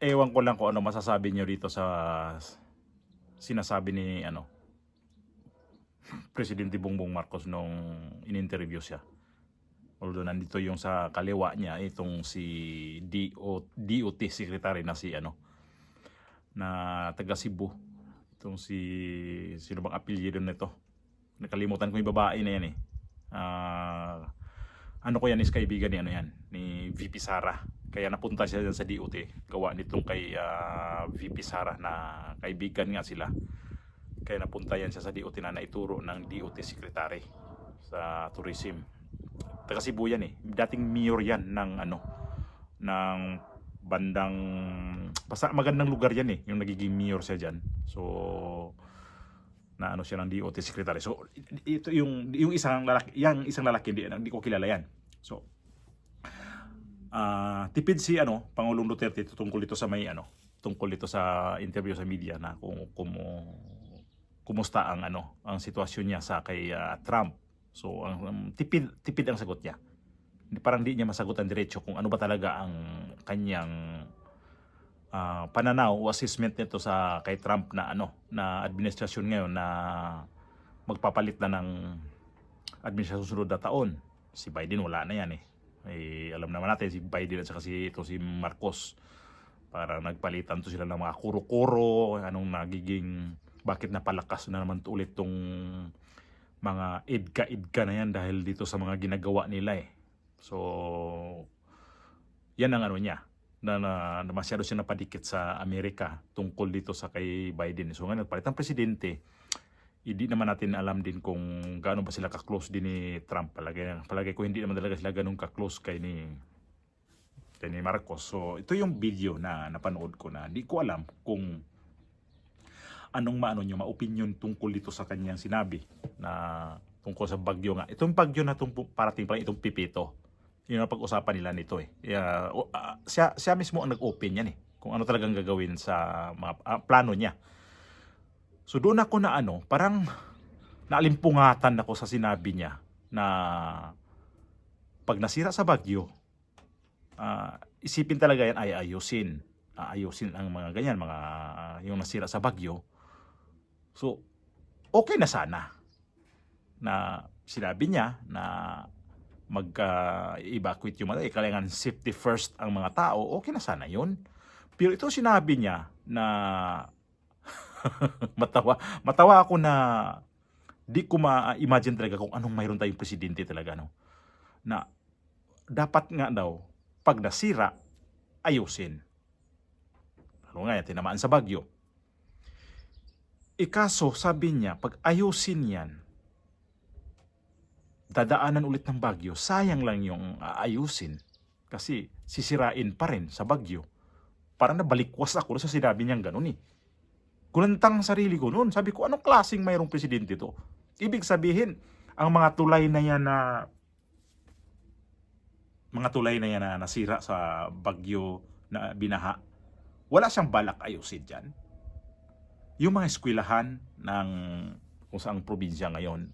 ewan ko lang kung ano masasabi niyo dito sa sinasabi ni Presidente Bongbong Marcos nung in-interview siya. Although nandito yung sa kaliwa niya, itong si DOT Secretary na si na taga Cebu. Itong sino bang apelyido nito? Nakalimutan ko yung babae na yan eh. Ano ko yan is kaibigan ni ni VP Sara. Kaya napunta siya dyan sa DOT. Gawa nitong kay VP Sara na kaibigan nga sila. Kaya napunta yan siya sa DOT na naituro ng DOT Secretary sa tourism. Taga Cebu yan eh. Dating mayor yan ng ng bandang basta magandang lugar yan eh. Yung nagiging mayor siya dyan. So na siya ng DOT Secretary. So ito yung isang lalaki, isang lalaki hindi ko kilala yan. So tipid si Pangulong Duterte tungkol dito sa tungkol dito sa interview sa media na kung kumusta ang sitwasyon niya sa kay Trump. So tipid ang sagot niya. Parang di niya masagot ang diretso kung ano ba talaga ang kanyang pananaw o assessment nito sa kay Trump na na administrasyon ngayon na magpapalit na ng administrasyon sunod na taon. Si Biden wala na yan eh. Alam naman natin si Biden at saka si Marcos. Parang nagpalitan to sila ng mga kuro-kuro, bakit napalakas na naman ulit tong mga idka na yan dahil dito sa mga ginagawa nila eh. So yan ang niya. Na masyado siya napadikit sa Amerika tungkol dito sa kay Biden. So ngayon, palit ang presidente, hindi naman natin alam din kung gaano ba sila ka-close din ni Trump. Palagay ko hindi naman talaga sila ganun ka-close kay ni Marcos. So ito yung video na napanood ko na di ko alam kung anong ma-opinion tungkol dito sa kanyang sinabi na tungkol sa bagyo nga. Itong bagyo na parating pala itong Pipito. Yun ang pag-usapan nila nito eh. Siya mismo ang nag-open yan eh. Kung ano talagang gagawin sa mga plano niya. So doon ako na parang naalimpungatan ako sa sinabi niya na pag nasira sa bagyo, isipin talaga yan ay ayusin. Ayusin ang mga ganyan, yung nasira sa bagyo. So, okay na sana na sinabi niya na mag-evacuate yung mga kailangan safety first ang mga tao, okay na sana yun. Pero ito sinabi niya na matawa ako na di ko ma-imagine talaga kung anong mayroon tayong presidente talaga na dapat nga daw pag nasira ayusin. Ano nga yan, tinamaan sa bagyo. Ikaso sabi niya pag ayusin yan, dadaanan ulit ng bagyo, sayang lang yung ayusin kasi sisirain pa rin sa bagyo. Parang nabalikwas ako sa sinabi niyang ganun eh. Kulantang sarili ko noon. Sabi ko, anong klaseng mayroong presidente to? Ibig sabihin, ang mga tulay na yan na nasira sa bagyo na binaha, wala siyang balak ayusin dyan. Yung mga eskwelahan ng kung saang probinsya ngayon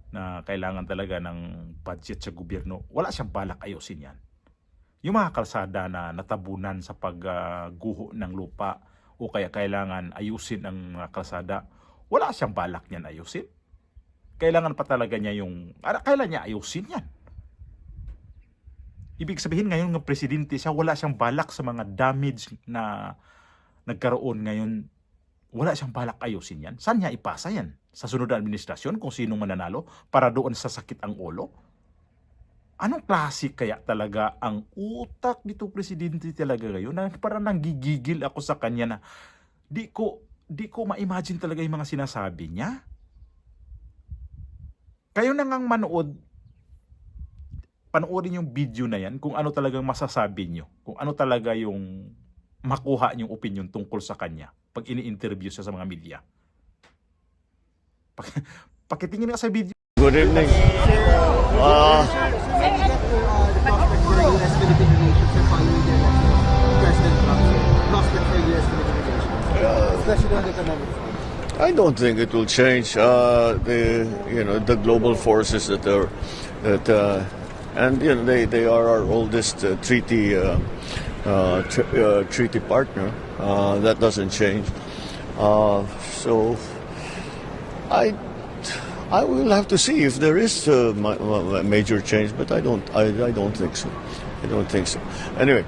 na kailangan talaga ng budget sa gobyerno, wala siyang balak ayusin yan. Yung mga kalsada na natabunan sa pagguho ng lupa o kaya kailangan ayusin ang mga kalsada, wala siyang balak niyan ayusin. Kailangan pa talaga niya kailan niya ayusin yan. Ibig sabihin ngayon ng presidente siya, wala siyang balak sa mga damage na nagkaroon ngayon. Wala siyang balak ayusin yan. Saan niya ipasa yan? Sa sunod na administrasyon kung sinong mananalo para doon sa sakit ang ulo? Anong klase kaya talaga ang utak dito presidente talaga ngayon? Na parang nanggigigil ako sa kanya na di ko ma-imagine talaga yung mga sinasabi niya. Kayo na ngang panoorin yung video na yan kung ano talagang masasabi nyo. Kung ano talaga yung makuha niyong opinion tungkol sa kanya pag ini-interview siya sa mga media. Pakitingin nga sa video. Good evening. US-Philippine relations and following the election of President Trump's prospect for US-Philippine relations, especially on the economic front? I don't think it will change the global forces that and they are our oldest treaty treaty partner. That doesn't change. So I will have to see if there is a major change, but I don't think so. I don't think so. Anyway,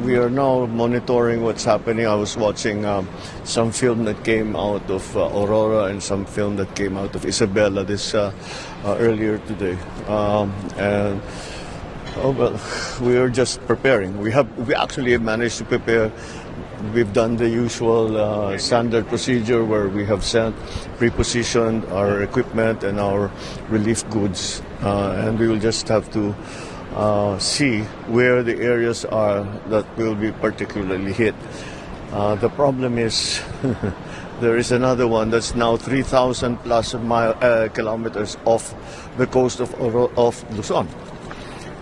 we are now monitoring what's happening. I was watching some film that came out of Aurora and some film that came out of Isabela this earlier today, and. Oh well, we are just preparing. We actually managed to prepare. We've done the usual standard procedure where we have pre-positioned our equipment and our relief goods, and we will just have to see where the areas are that will be particularly hit. The problem is there is another one that's now 3,000 plus kilometers off the coast of Luzon.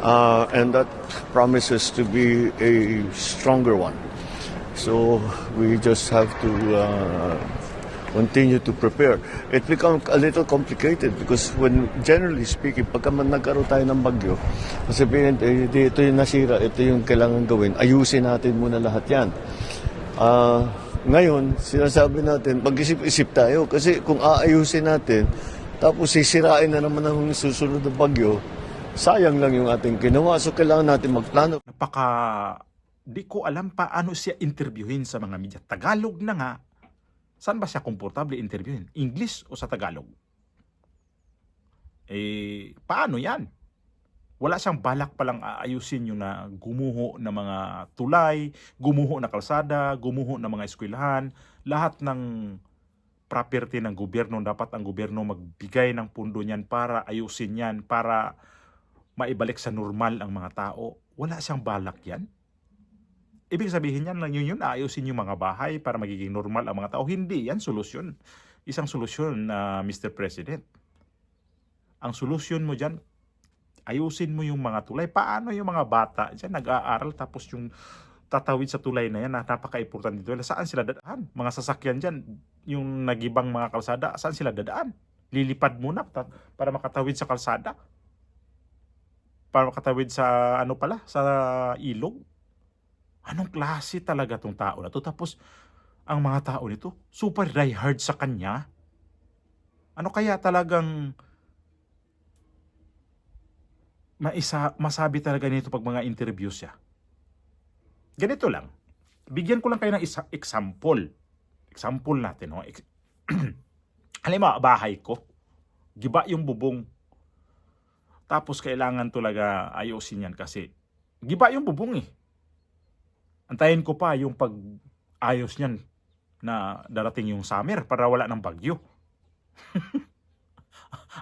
And that promises to be a stronger one. So we just have to continue to prepare. It becomes a little complicated because generally speaking, pagka man nagkaroon tayo ng bagyo, sabihin, ito yung nasira, ito yung kailangan gawin, ayusin natin muna lahat yan. Ngayon, sinasabi natin, mag-isip-isip tayo kasi kung aayusin natin, tapos sisirain na naman ang susunod na bagyo, sayang lang yung ating ginawa. So, kailangan natin magplano. Di ko alam paano siya interviewin sa mga media. Tagalog na nga. Saan ba siya komportable interviewin? English o sa Tagalog? Paano yan? Wala siyang balak palang aayusin yung na gumuho ng mga tulay, gumuho na kalsada, gumuho ng mga eskwelahan. Lahat ng property ng gobyerno, dapat ang gobyerno magbigay ng pundo niyan para ayusin yan, para maibalik sa normal ang mga tao. Wala siyang balak yan. Ibig sabihin yan lang yun, aayusin yung mga bahay para magiging normal ang mga tao. Hindi yan solusyon. Isang solusyon, Mr. President. Ang solusyon mo dyan, ayusin mo yung mga tulay. Paano yung mga bata dyan nag-aaral tapos yung tatawid sa tulay na yan, napaka-importante dito. Saan sila dadaan? Mga sasakyan dyan, yung nagibang mga kalsada, saan sila dadaan? Lilipad muna para makatawid sa kalsada. Para makatawid sa sa ilog. Anong klase talaga tong tao na to? Tapos ang mga tao nito super diehard sa kanya. Ano kaya talagang masabi talaga nito pag mga interview siya? Ganito lang. Bigyan ko lang kayo ng example. Example natin, no? Halimbawa, bahay ko. Giba yung bubong. Tapos kailangan talaga ayusin yan kasi giba yung bubong eh. Antayin ko pa yung pag-ayos niyan na darating yung summer para wala ng bagyo.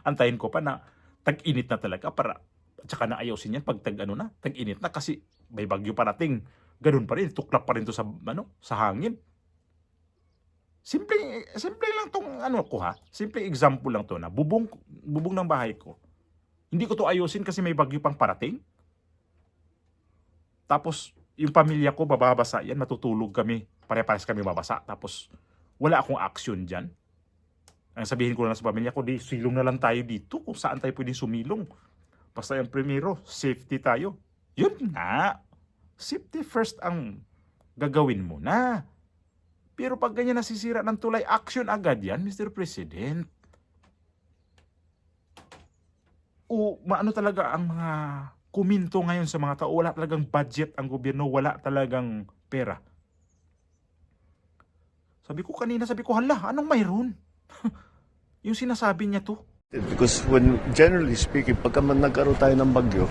Antayin ko pa na tag-init na talaga para tsaka na ayusin yan pag tag-init na kasi may bagyo parating. Ganun pa rin, tuklap pa rin to sa sa hangin. Simple lang tong ko ha. Simple example lang to na bubong ng bahay ko. Hindi ko to ayusin kasi may bagyo pang parating. Tapos, yung pamilya ko, bababasa yan, matutulog kami, pare-pares kami babasa. Tapos, wala akong action dyan. Ang sabihin ko na sa pamilya ko, silong na lang tayo dito kung saan tayo pwedeng sumilong. Basta yung primero, safety tayo. Yun nga. Safety first ang gagawin mo na. Pero pag ganyan nasisira ng tulay, action agad yan, Mr. President. Maano talaga ang mga kuminto ngayon sa mga tao. Wala talagang budget ang gobyerno, wala talagang pera. Sabi ko, hala, anong mayroon? Yung sinasabi niya to. Because generally speaking, pagka man nagkaroon tayo ng bagyo,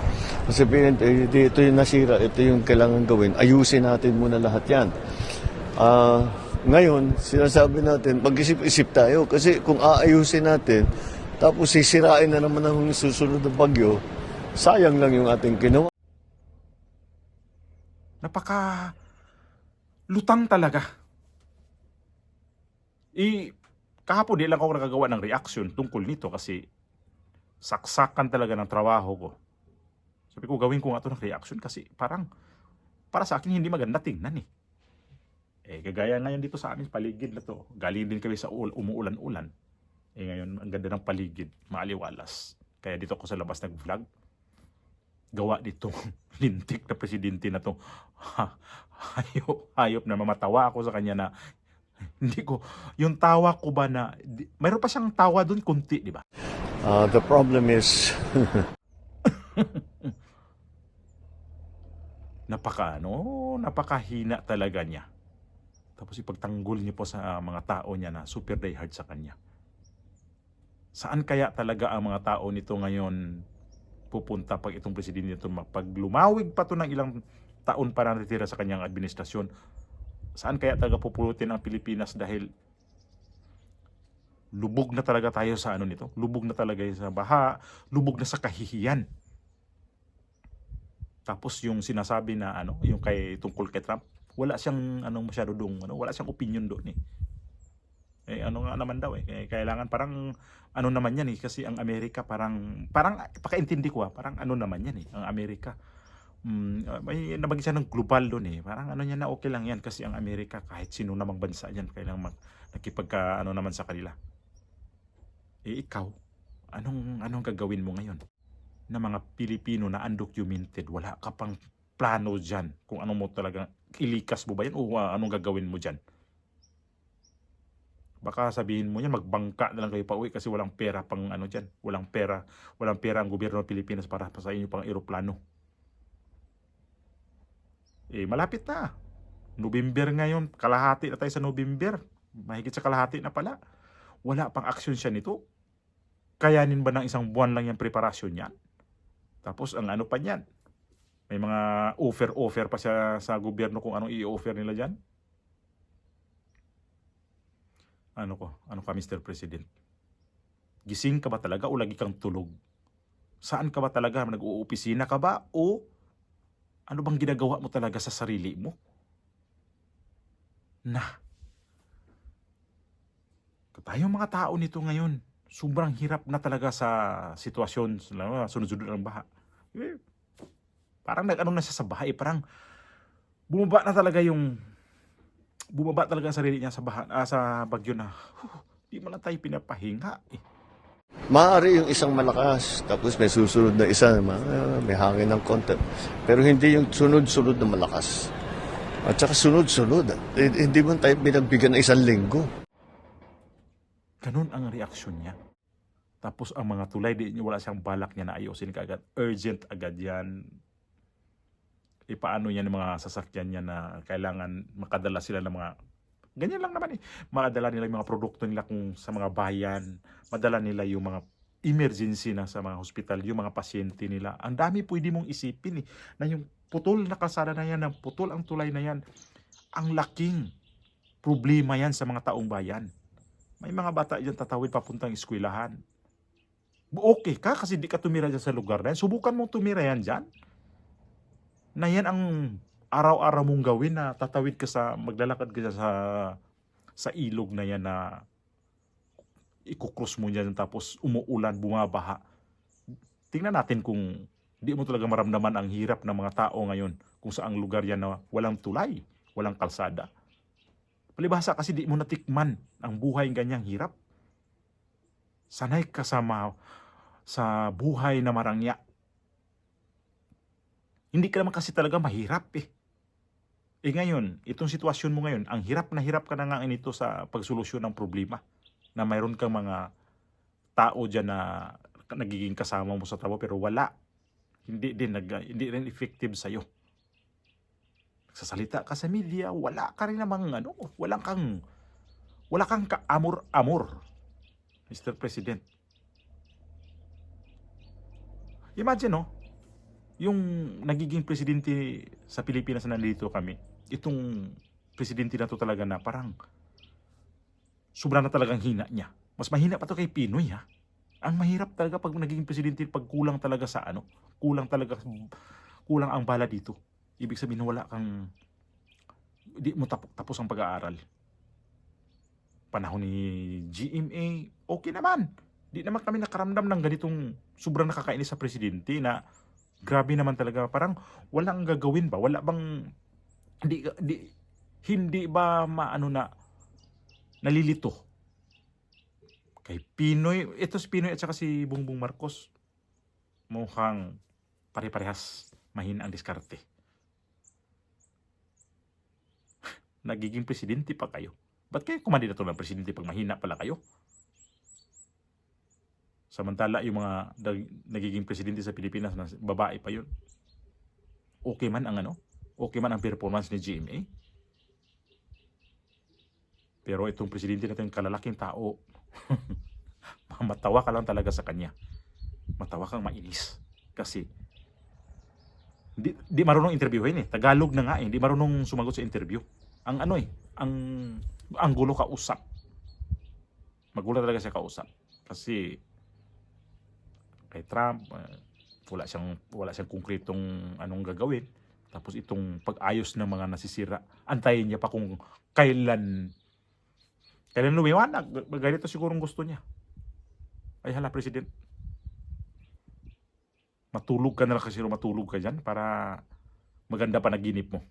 sabihin, ito yung nasira, ito yung kailangan gawin, ayusin natin muna lahat yan. Ngayon, sinasabi natin, mag-isip-isip tayo kasi kung aayusin natin, tapos sisirain na naman ang susunod na bagyo, sayang lang yung ating ginawa. Napaka lutang talaga. Kahapon di lang ako nakagawa ng reaction tungkol nito kasi saksakan talaga ng trabaho ko. Sabi ko, gawin ko nga ito ng reaction kasi parang para sa akin hindi maganda tingnan eh. Kagaya ngayon dito sa amin paligid na to. Galing din kami sa umuulan-ulan. Ngayon, ang ganda ng paligid, maaliwalas. Kaya dito ako sa labas nag-vlog. gawa dito lintik na presidente na to. Hayop na mamatawa ako sa kanya na hindi ko, yung tawa ko ba na, mayroon pa siyang tawa doon kunti, di ba? The problem is, napakahina talaga niya. Tapos ipagtanggol niyo po sa mga tao niya na super diehard sa kanya. Saan kaya talaga ang mga tao nito ngayon pupunta pag itong presidente nito, pag lumawig pa to ng ilang taon para natitira sa kanyang administrasyon? Saan kaya talaga pupulutin ang Pilipinas dahil lubog na talaga tayo sa ano nito? Lubog na talaga sa baha, lubog na sa kahihiyan. Tapos yung sinasabi na ano, yung tungkol kay Trump, wala siyang masyado wala siyang opinion doon eh. Ano nga naman daw kailangan parang ano naman yan kasi ang Amerika parang pakaintindi ko parang ano naman yan ang Amerika. May nabagay siya ng global doon parang ano niya na okay lang yan kasi ang Amerika kahit sino namang bansa diyan kailangan nakipagka naman sa kanila. Ikaw, anong gagawin mo ngayon? Na mga Pilipino na undocumented, wala ka pang plano diyan kung ano mo talaga ilikas mo ba yan o anong gagawin mo diyan? Baka sabihin mo yan, magbangka na lang kayo pauwi kasi walang pera pang dyan. Walang pera ang gobyerno ng Pilipinas para sa inyo pang eroplano. Malapit na. November ngayon, kalahati na tayo sa November. Mahigit sa kalahati na pala. Wala pang aksyon siya nito. Kayanin ba ng isang buwan lang yung preparasyon yan? Tapos ang ano pa niyan? May mga offer pa siya sa gobyerno kung anong i-offer nila dyan. Ano ka Mr. President? Gising ka ba talaga o lagi kang tulog? Saan ka ba talaga? Nag-uopisina ka ba? O ano bang ginagawa mo talaga sa sarili mo? Tayong mga tao nito ngayon, sobrang hirap na talaga sa sitwasyon, sunod-sunod ng baha. Parang nag-ano na siya sa baha parang bumaba talaga ang sarili niya sa baha, sa bagyo na di mo na tayo pinapahinga maaari yung isang malakas, tapos may susunod na isa, may hangin ng konti. Pero hindi yung sunod-sunod na malakas. At saka sunod-sunod. Hindi mo tayo binagbigyan ng 1 linggo. Ganun ang reaksyon niya. Tapos ang mga tulay, wala siyang balak niya na ayusin kaagad. Urgent agad yan. Paano yan ng mga sasakyan niya na kailangan makadala sila ng mga ganyan lang naman makadala nila yung mga produkto nila kung sa mga bayan, madala nila yung mga emergency na sa mga hospital, yung mga pasyente nila. Ang dami pwede mong isipin na yung putol na kalsada na yan, putol ang tulay na yan, ang laking problema yan sa mga taong bayan. May mga bata dyan tatawid papuntang eskwelahan. Okay ka kasi di ka tumira dyan sa lugar na yan. Subukan mong tumira yan dyan. Na yan ang araw-araw mong gawin na tatawid ka maglalakad ka sa ilog na yan na ikukrus mo dyan tapos umuulan, bumabaha. Tingnan natin kung di mo talaga maramdaman ang hirap ng mga tao ngayon kung saang lugar yan na walang tulay, walang kalsada. Palibhasa kasi di mo natikman ang buhay ganyang hirap. Sanay ka sa buhay na marangya. Hindi ka naman kasi talaga mahirap ngayon, itong sitwasyon mo ngayon, ang hirap na hirap ka na nga nito sa pagsolusyon ng problema. Na mayroon kang mga tao dyan na nagiging kasama mo sa trabaho pero wala. Hindi rin effective sa'yo. Nagsasalita ka sa media, wala ka rin namang wala kang kaamor-amor, Mr. President. Imagine yung nagiging presidente sa Pilipinas na nandito kami, itong presidente na to talaga na parang sobra na talagang hina niya. Mas mahina pa to kay Pinoy Ang mahirap talaga pag naging presidente, pag kulang talaga sa kulang ang bala dito. Ibig sabihin di mo tapos ang pag-aaral. Panahon ni GMA, okay naman. Di naman kami nakaramdam ng ganitong sobrang nakakainis sa presidente na grabe naman talaga. Parang walang gagawin ba? Wala bang hindi ba nalilito kay Pinoy? Ito si Pinoy at saka si Bongbong Marcos mukhang pare-parehas mahina ang diskarte. Nagiging presidente pa kayo. Ba't kayo kumandidato ng presidente pag mahina pala kayo? Samantala, yung mga nagiging presidente sa Pilipinas na babae pa yun. Okay man ang okay man ang performance ni GMA. Pero itong presidente natin, kalalaking tao, matawa ka lang talaga sa kanya. Matawa kang mainis. Kasi, di marunong interviewin eh. Tagalog na nga eh. Di marunong sumagot sa interview. Ang gulo kausap. Magulo talaga siya kausap. Kasi, kay Trump, wala siyang konkretong anong gagawin. Tapos itong pag-ayos ng mga nasisira, antayin niya pa kung kailan lumiwanag. Ganito sigurong gusto niya. Ay hala, President. Matulog ka na lang kasi matulog ka dyan para maganda pa naginip mo.